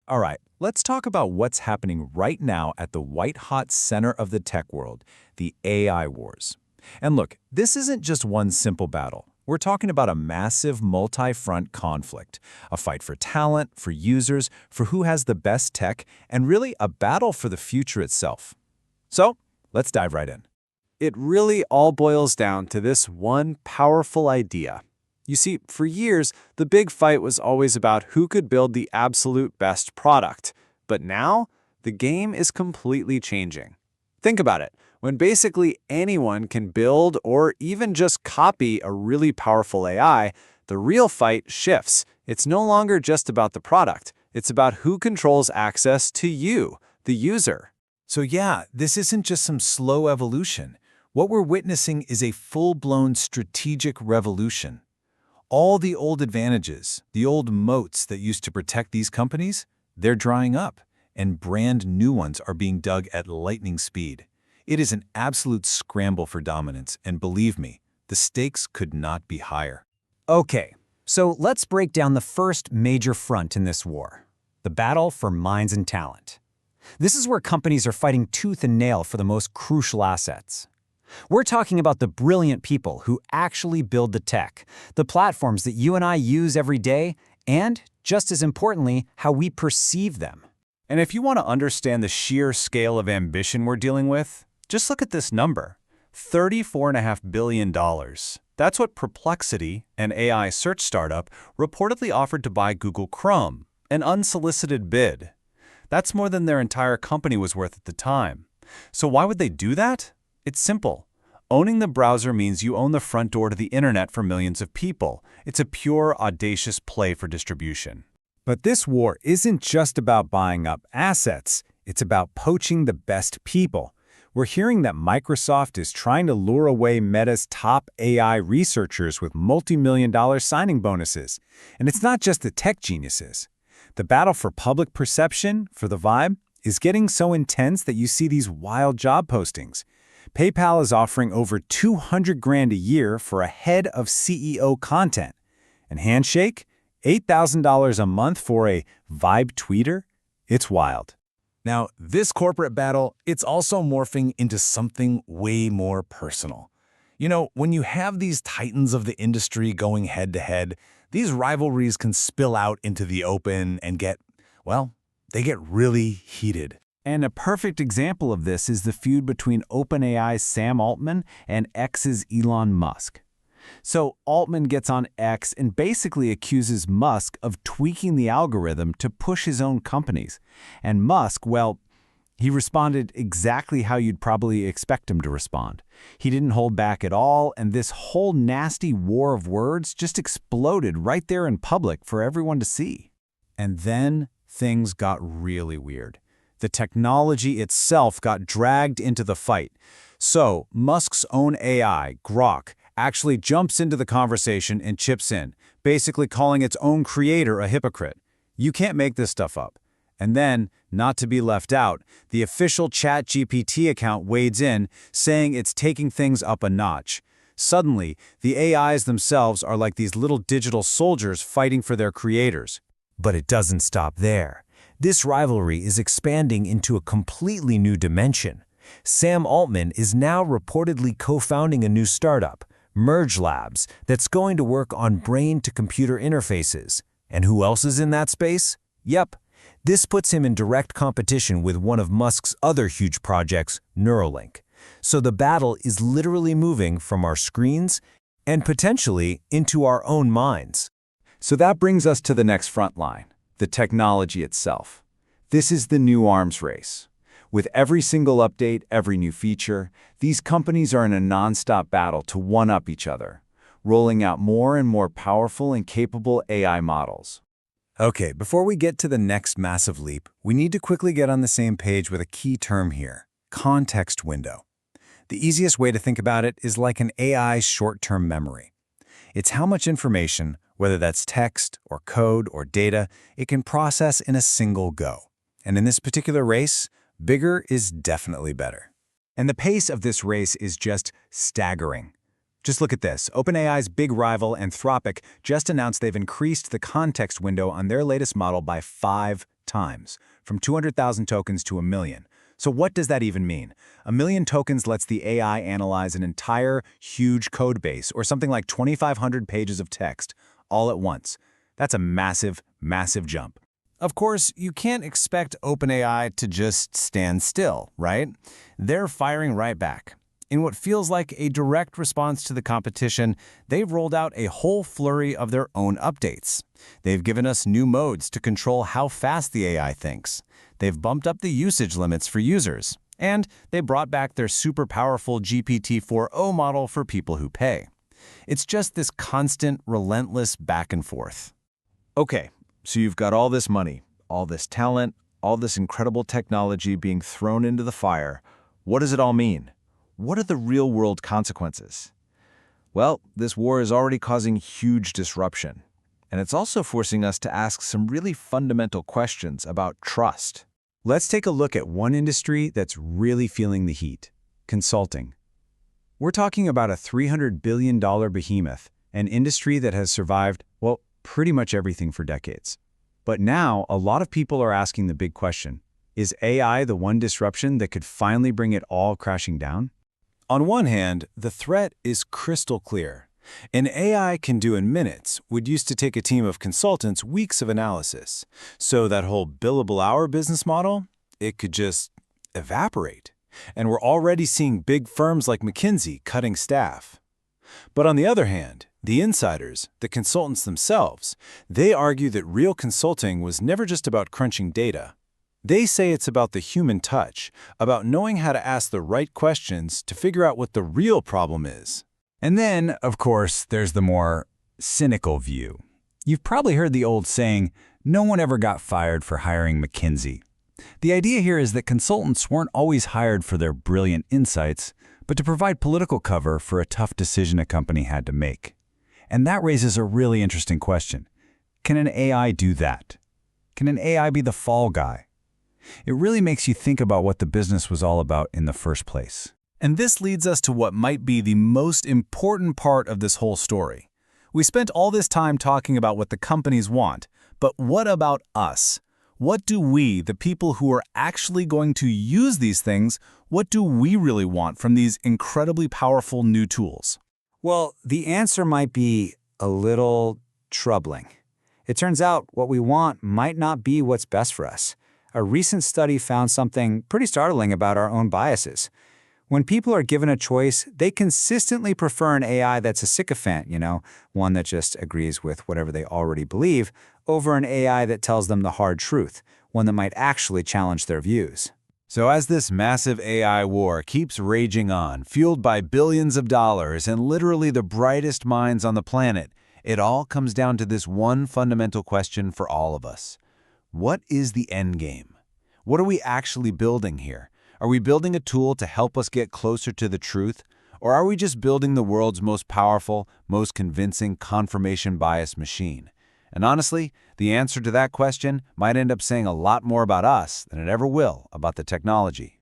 All right, let's talk about what's happening right now at the white-hot center of the tech world, the AI wars. And look, this isn't just one simple battle. We're talking about a massive multi-front conflict, a fight for talent, for users, for who has the best tech, and really a battle for the future itself. So, let's dive right in. It really all boils down to this one powerful idea. You see, for years, the big fight was always about who could build the absolute best product. But now, the game is completely changing. Think about it. When basically anyone can build or even just copy a really powerful AI, the real fight shifts. It's no longer just about the product. It's about who controls access to you, the user. So yeah, this isn't just some slow evolution. What we're witnessing is a full-blown strategic revolution. All the old advantages, the old moats that used to protect these companies, they're drying up, and brand new ones are being dug at lightning speed. It is an absolute scramble for dominance, and believe me, the stakes could not be higher. Okay, so let's break down the first major front in this war, the battle for minds and talent. This is where companies are fighting tooth and nail for the most crucial assets. We're talking about the brilliant people who actually build the tech, the platforms that you and I use every day, and, just as importantly, how we perceive them. And if you want to understand the sheer scale of ambition we're dealing with, just look at this number, $34.5 billion. That's what Perplexity, an AI search startup, reportedly offered to buy Google Chrome, an unsolicited bid. That's more than their entire company was worth at the time. So why would they do that? It's simple. Owning the browser means you own the front door to the internet for millions of people. It's a pure, audacious play for distribution. But this war isn't just about buying up assets. It's about poaching the best people. We're hearing that Microsoft is trying to lure away Meta's top AI researchers with multi-million-dollar signing bonuses. And it's not just the tech geniuses. The battle for public perception, for the vibe, is getting so intense that you see these wild job postings. PayPal is offering over $200,000 a year for a head of CEO content. And Handshake, $8,000 a month for a vibe tweeter? It's wild. Now, this corporate battle, it's also morphing into something way more personal. You know, when you have these titans of the industry going head-to-head, these rivalries can spill out into the open and they get really heated. And a perfect example of this is the feud between OpenAI's Sam Altman and X's Elon Musk. So Altman gets on X and basically accuses Musk of tweaking the algorithm to push his own companies. And Musk, well, he responded exactly how you'd probably expect him to respond. He didn't hold back at all, and this whole nasty war of words just exploded right there in public for everyone to see. And then things got really weird. The technology itself got dragged into the fight. So Musk's own AI, Grok, actually jumps into the conversation and chips in, basically calling its own creator a hypocrite. You can't make this stuff up. And then, not to be left out, the official ChatGPT account wades in, saying it's taking things up a notch. Suddenly, the AIs themselves are like these little digital soldiers fighting for their creators. But it doesn't stop there. This rivalry is expanding into a completely new dimension. Sam Altman is now reportedly co-founding a new startup, Merge Labs, that's going to work on brain-to-computer interfaces. And who else is in that space? Yep. This puts him in direct competition with one of Musk's other huge projects, Neuralink. So the battle is literally moving from our screens and potentially into our own minds. So that brings us to the next front line, the technology itself. This is the new arms race. With every single update, every new feature, these companies are in a non-stop battle to one-up each other, rolling out more and more powerful and capable AI models. Okay, before we get to the next massive leap, we need to quickly get on the same page with a key term here, context window. The easiest way to think about it is like an AI's short-term memory. It's how much information, whether that's text or code or data, it can process in a single go. And in this particular race, bigger is definitely better. And the pace of this race is just staggering. Just look at this. OpenAI's big rival, Anthropic, just announced they've increased the context window on their latest model by 5 times, from 200,000 tokens to 1 million. So what does that even mean? 1 million tokens lets the AI analyze an entire, huge code base, or something like 2,500 pages of text, all at once. That's a massive, massive jump. Of course, you can't expect OpenAI to just stand still, right? They're firing right back. In what feels like a direct response to the competition, they've rolled out a whole flurry of their own updates. They've given us new modes to control how fast the AI thinks. They've bumped up the usage limits for users. And they brought back their super powerful GPT-4o model for people who pay. It's just this constant, relentless back and forth. Okay, so you've got all this money, all this talent, all this incredible technology being thrown into the fire. What does it all mean? What are the real-world consequences? Well, this war is already causing huge disruption. And it's also forcing us to ask some really fundamental questions about trust. Let's take a look at one industry that's really feeling the heat: consulting. We're talking about a $300 billion behemoth, an industry that has survived, well, pretty much everything for decades. But now, a lot of people are asking the big question: is AI the one disruption that could finally bring it all crashing down? On one hand, the threat is crystal clear. An AI can do in minutes what used to take a team of consultants weeks of analysis. So that whole billable hour business model, it could just evaporate. And we're already seeing big firms like McKinsey cutting staff. But on the other hand, the insiders, the consultants themselves, they argue that real consulting was never just about crunching data. They say it's about the human touch, about knowing how to ask the right questions to figure out what the real problem is. And then, of course, there's the more cynical view. You've probably heard the old saying, no one ever got fired for hiring McKinsey. The idea here is that consultants weren't always hired for their brilliant insights, but to provide political cover for a tough decision a company had to make. And that raises a really interesting question. Can an AI do that? Can an AI be the fall guy? It really makes you think about what the business was all about in the first place. And this leads us to what might be the most important part of this whole story. We spent all this time talking about what the companies want, but what about us? What do we, the people who are actually going to use these things, what do we really want from these incredibly powerful new tools? Well, the answer might be a little troubling. It turns out what we want might not be what's best for us. A recent study found something pretty startling about our own biases. When people are given a choice, they consistently prefer an AI that's a sycophant, one that just agrees with whatever they already believe, over an AI that tells them the hard truth, one that might actually challenge their views. So as this massive AI war keeps raging on, fueled by billions of dollars and literally the brightest minds on the planet, it all comes down to this one fundamental question for all of us. What is the end game? What are we actually building here? Are we building a tool to help us get closer to the truth? Or are we just building the world's most powerful, most convincing confirmation bias machine? And honestly, the answer to that question might end up saying a lot more about us than it ever will about the technology.